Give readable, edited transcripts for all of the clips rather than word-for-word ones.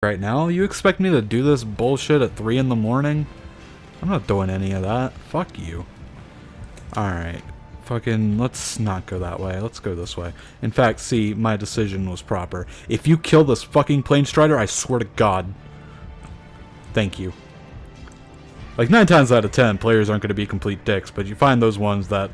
Right now? You expect me to do this bullshit at 3 in the morning? I'm not doing any of that. Fuck you. Alright. Fucking, let's not go that way. Let's go this way. In fact, see, my decision was proper. If you kill this fucking plane strider, I swear to God. Thank you. Like, 9 times out of 10, players aren't going to be complete dicks, but you find those ones that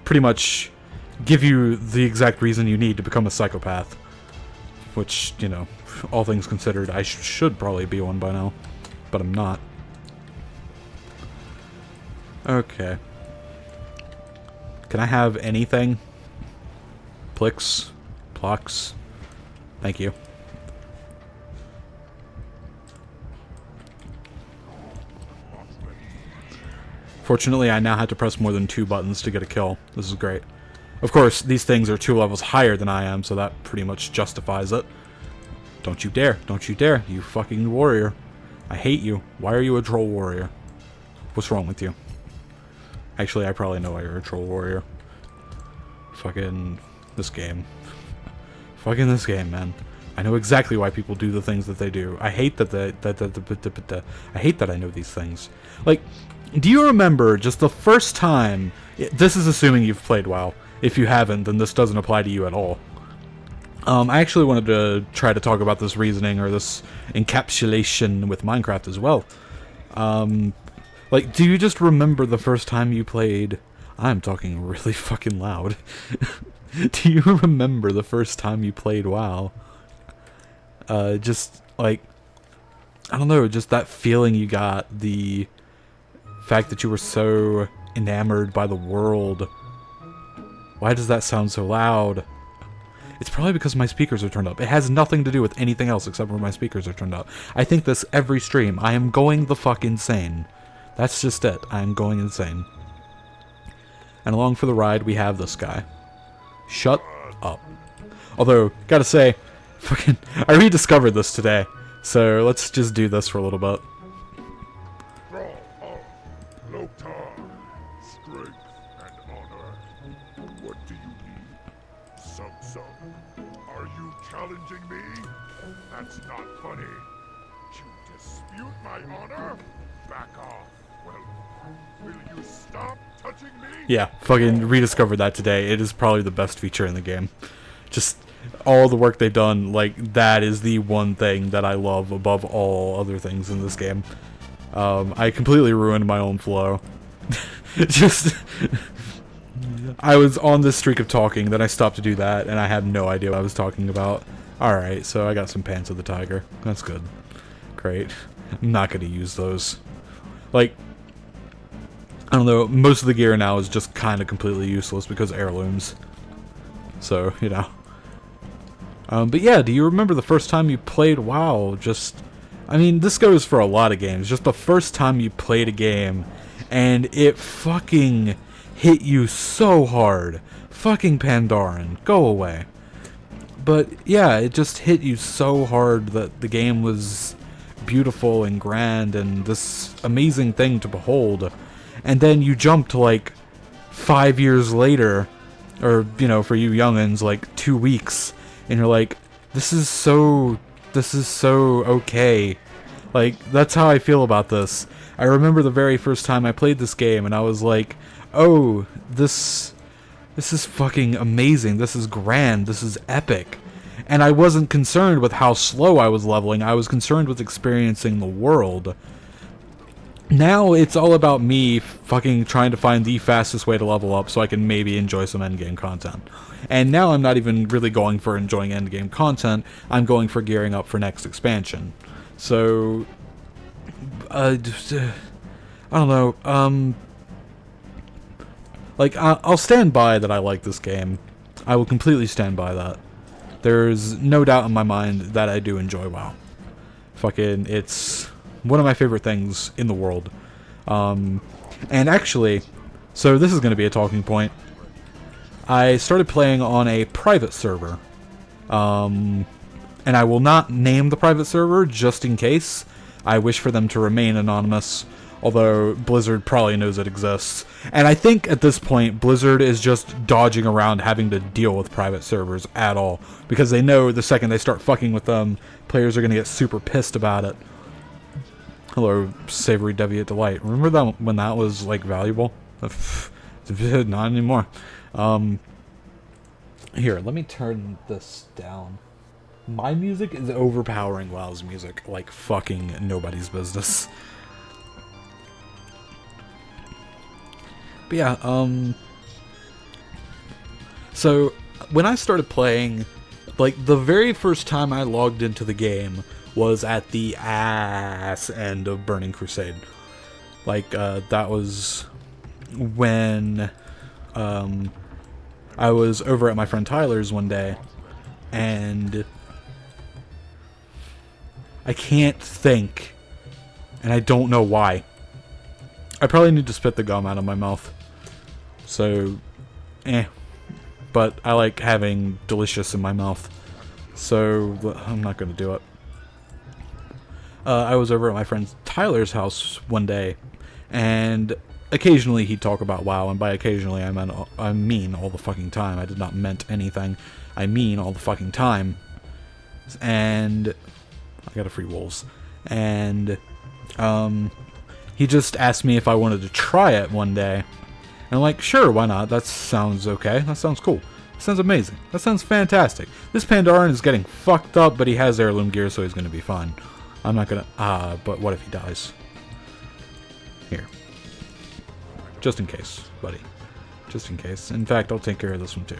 pretty much give you the exact reason you need to become a psychopath. Which, you know, all things considered, I should probably be one by now. But I'm not. Okay. Can I have anything? Plix? Plox? Thank you. Fortunately, I now have to press more than 2 buttons to get a kill. This is great. Of course, these things are 2 levels higher than I am, so that pretty much justifies it. Don't you dare. Don't you dare. You fucking warrior. I hate you. Why are you a troll warrior? What's wrong with you? Actually, I probably know why you're a troll warrior. Fucking this game. Fucking this game, man. I know exactly why people do the things that they do. I hate that I hate that I know these things. Like, do you remember just the first time... This is assuming you've played WoW. If you haven't, then this doesn't apply to you at all. I actually wanted to try to talk about this reasoning or this encapsulation with Minecraft as well. Like, do you just remember the first time you played... I'm talking really fucking loud. Do you remember the first time you played WoW? Just, like... I don't know, just that feeling you got, the fact that you were so enamored by the world. Why does that sound so loud? It's probably because my speakers are turned up. It has nothing to do with anything else except for my speakers are turned up. I think this every stream. I am going the fuck insane. That's just it. I am going insane. And along for the ride, we have this guy. Shut up. Although, gotta say, fucking, I rediscovered this today. So let's just do this for a little bit. Are you challenging me? That's not funny. You dispute my honor? Back off. Well, will you stop touching me? Yeah, fucking rediscovered that today. It is probably the best feature in the game. Just all the work they've done, like, that is the one thing that I love above all other things in this game. I completely ruined my own flow. Just... I was on this streak of talking, then I stopped to do that, and I had no idea what I was talking about. Alright, so I got some Pants of the Tiger. That's good. Great. I'm not going to use those. Like, I don't know, most of the gear now is just kind of completely useless because heirlooms. So, you know. But yeah, do you remember the first time you played WoW? Just, I mean, this goes for a lot of games. Just the first time you played a game, and it fucking... hit you so hard. Fucking Pandaren. Go away. But yeah, it just hit you so hard that the game was beautiful and grand and this amazing thing to behold. And then you jump to like 5 years later, or, you know, for you youngins, like 2 weeks, and you're like, this is so okay. Like, that's how I feel about this. I remember the very first time I played this game and I was like, oh, this is fucking amazing, this is grand, this is epic. And I wasn't concerned with how slow I was leveling, I was concerned with experiencing the world. Now it's all about me fucking trying to find the fastest way to level up so I can maybe enjoy some endgame content. And now I'm not even really going for enjoying endgame content, I'm going for gearing up for next expansion. So, I don't know, like, I'll stand by that I like this game. I will completely stand by that. There's no doubt in my mind that I do enjoy WoW. Fucking, it's one of my favorite things in the world. And actually, so this is going to be a talking point. I started playing on a private server. And I will not name the private server, just in case. I wish for them to remain anonymous. Although Blizzard probably knows it exists. And I think at this point, Blizzard is just dodging around having to deal with private servers at all. Because they know the second they start fucking with them, players are going to get super pissed about it. Hello, Savory Deviant Delight. Remember that when that was, like, valuable? Not anymore. Here, let me turn this down. My music is overpowering WoW's music, like fucking nobody's business. But yeah, so when I started playing, like the very first time I logged into the game was at the ass end of Burning Crusade. Like, that was when, I was over at my friend Tyler's one day, and I can't think, and I don't know why. I probably need to spit the gum out of my mouth. So, but I like having delicious in my mouth, so I'm not going to do it. I was over at my friend Tyler's house one day, and occasionally he'd talk about WoW, and by occasionally I mean all the fucking time. I did not meant anything. I mean all the fucking time. And I got a free wolves. And he just asked me if I wanted to try it one day. And I'm like, sure, why not? That sounds okay. That sounds cool. That sounds amazing. That sounds fantastic. This Pandaren is getting fucked up, but he has heirloom gear, so he's gonna be fine. I'm not gonna but what if he dies? Here. Just in case, buddy. Just in case. In fact, I'll take care of this one too.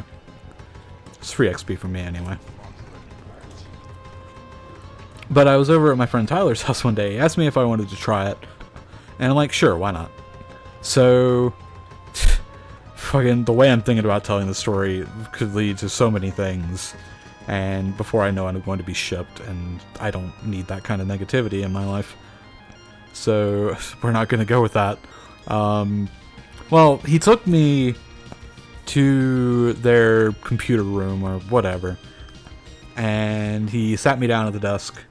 It's free XP for me anyway. But I was over at my friend Tyler's house one day. He asked me if I wanted to try it. And I'm like, sure, why not? So, fucking the way I'm thinking about telling the story could lead to so many things. And before I know it, I'm going to be shipped. And I don't need that kind of negativity in my life. So, we're not going to go with that. Well, he took me to their computer room or whatever, and he sat me down at the desk,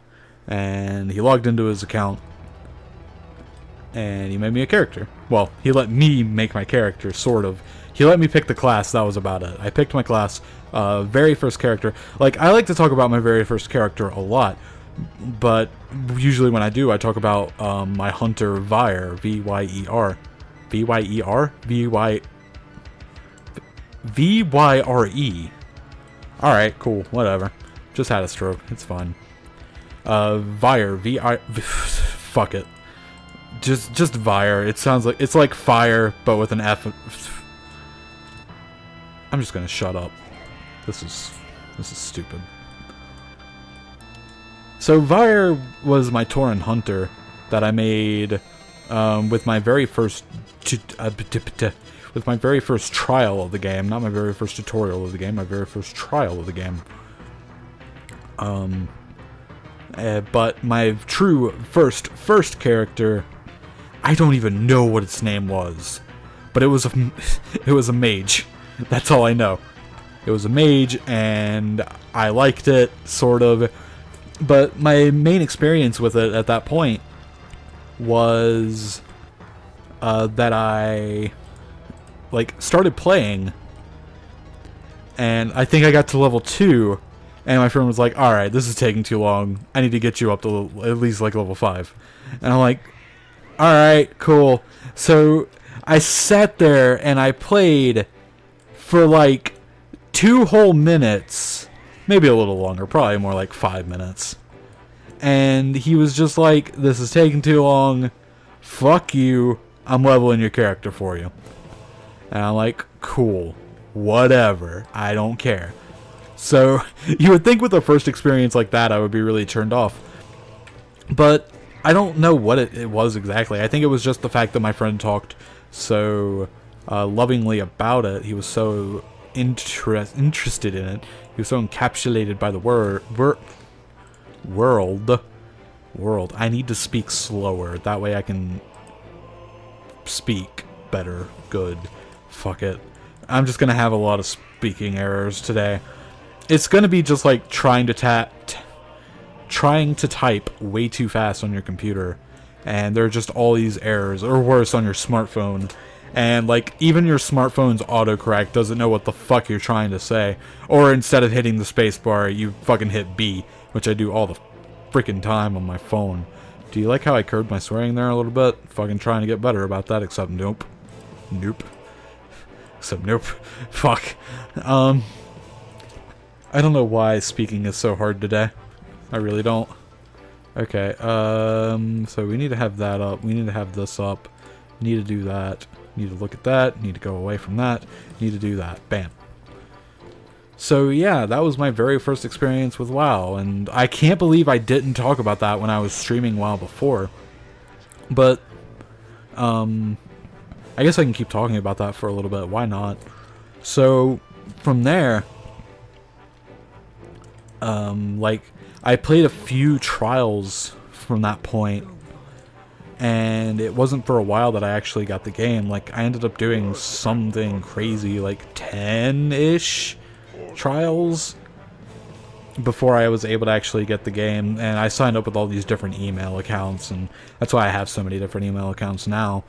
and he logged into his account, and he made me a character. Well, he let me make my character, sort of. He let me pick the class, that was about it. I picked my class, very first character. Like, I like to talk about my very first character a lot, but usually when I do, I talk about my hunter Vyre, V-Y-E-R. V-Y-E-R? V-Y-R-E. Alright, cool, whatever. Just had a stroke, it's fine. Vyre, V-I... Fuck it. Just Vyre. It sounds like... It's like fire, but with an F. I'm just gonna shut up. This is stupid. So Vyre was my Tauren hunter that I made with my very first trial of the game, not my very first tutorial of the game, my very first trial of the game. But my true first character, I don't even know what its name was, but it was a mage. That's all I know. It was a mage, and I liked it, sort of. But my main experience with it at that point was that I started playing, and I think I got to level 2, and my friend was like, alright, this is taking too long. I need to get you up to at least level 5. And I'm like, alright, cool. So I sat there and I played for 2 whole minutes, maybe a little longer, probably more like 5 minutes. And he was just like, this is taking too long, fuck you, I'm leveling your character for you. And I'm like, cool, whatever, I don't care. So, you would think with a first experience like that, I would be really turned off. But I don't know what it was exactly. I think it was just the fact that my friend talked so lovingly about it. He was so interested in it. He was so encapsulated by the world. I need to speak slower. That way I can speak better. Good. Fuck it. I'm just gonna have a lot of speaking errors today. It's gonna be just like trying to type way too fast on your computer and there are just all these errors, or worse, on your smartphone. And, like, even your smartphone's autocorrect doesn't know what the fuck you're trying to say. Or instead of hitting the spacebar, you fucking hit B, which I do all the freaking time on my phone. Do you like how I curbed my swearing there a little bit? Fucking trying to get better about that, except nope. Nope. Except nope. Fuck. I don't know why speaking is so hard today. I really don't. Okay, so we need to have that up. We need to have this up. Need to do that. Need to look at that. Need to go away from that. Need to do that. Bam. So yeah, that was my very first experience with WoW, and I can't believe I didn't talk about that when I was streaming WoW before. But, I guess I can keep talking about that for a little bit. Why not? So, from there, like, I played a few trials from that point, and it wasn't for a while that I actually got the game. Like, I ended up doing something crazy, like 10-ish trials before I was able to actually get the game, and I signed up with all these different email accounts, and that's why I have so many different email accounts now.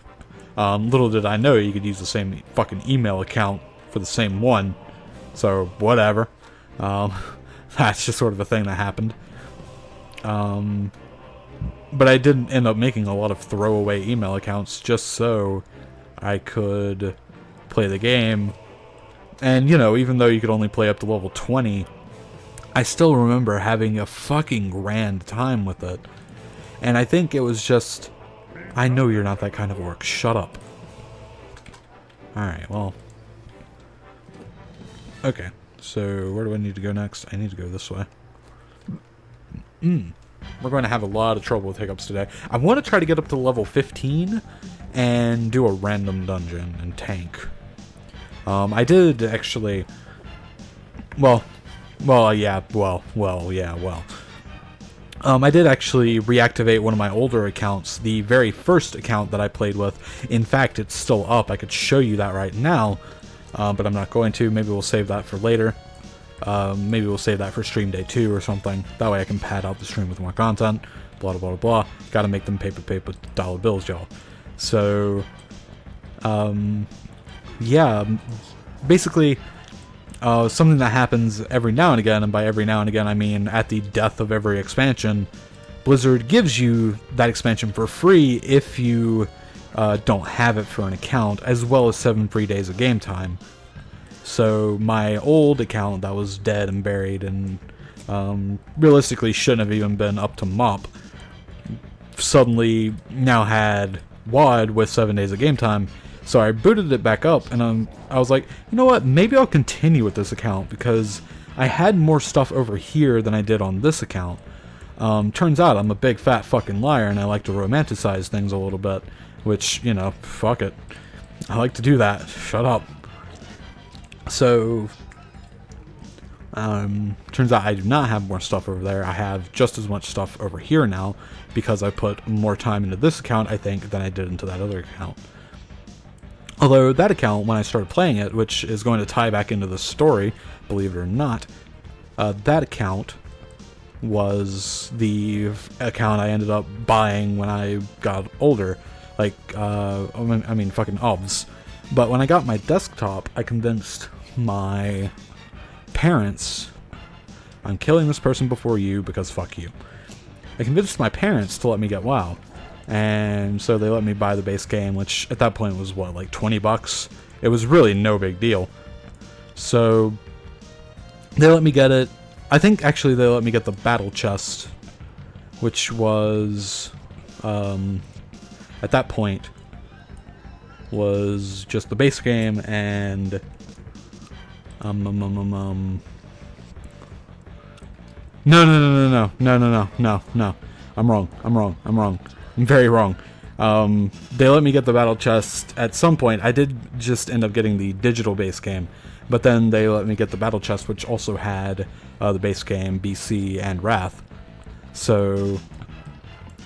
Little did I know you could use the same fucking email account for the same one, so whatever. That's just sort of a thing that happened. But I did end up making a lot of throwaway email accounts just so I could play the game. And, you know, even though you could only play up to level 20, I still remember having a fucking grand time with it. And I think it was just... I know you're not that kind of orc. Shut up. Alright, well... Okay, so where do I need to go next? I need to go this way. We're going to have a lot of trouble with hiccups today. I want to try to get up to level 15 and do a random dungeon and tank. I did actually... I did actually reactivate one of my older accounts, the very first account that I played with. In fact, it's still up. I could show you that right now, but I'm not going to. Maybe we'll save that for later. Maybe we'll save that for stream day 2 or something. That way I can pad out the stream with more content. Blah, blah, blah, blah. Gotta make them paper dollar bills, y'all. So, yeah, basically, something that happens every now and again, and by every now and again I mean at the death of every expansion, Blizzard gives you that expansion for free if you don't have it for an account, as well as 7 free days of game time. So my old account that was dead and buried and realistically shouldn't have even been up to mop, suddenly now had WoD with 7 days of game time. So I booted it back up, and I was like, you know what, maybe I'll continue with this account, because I had more stuff over here than I did on this account. Turns out I'm a big fat fucking liar, and I like to romanticize things a little bit, which, you know, fuck it. I like to do that. Shut up. So, turns out I do not have more stuff over there. I have just as much stuff over here now, because I put more time into this account, I think, than I did into that other account. Although that account, when I started playing it, which is going to tie back into the story, believe it or not, that account was the account I ended up buying when I got older. Like, I mean, fucking obvs. But when I got my desktop, I convinced my parents, I'm killing this person before you because fuck you. I convinced my parents to let me get WoW. And so they let me buy the base game, which at that point was, what, like 20 bucks? It was really no big deal. So they let me get it. I think actually they let me get the battle chest, which was, at that point, was just the base game and, No. I'm wrong. I'm very wrong. They let me get the battle chest at some point. I did just end up getting the digital base game, but then they let me get the battle chest, which also had the base game, BC, and Wrath. So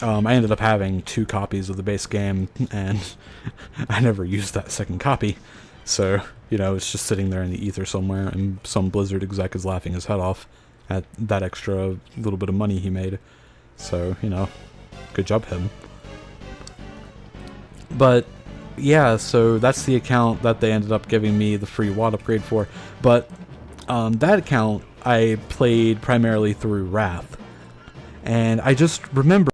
I ended up having 2 copies of the base game, and I never used that second copy. So, you know, it's just sitting there in the ether somewhere, and some Blizzard exec is laughing his head off at that extra little bit of money he made. So, you know, good job him. But yeah, so that's the account that they ended up giving me the free WAD upgrade for. But that account I played primarily through Wrath, and I just remember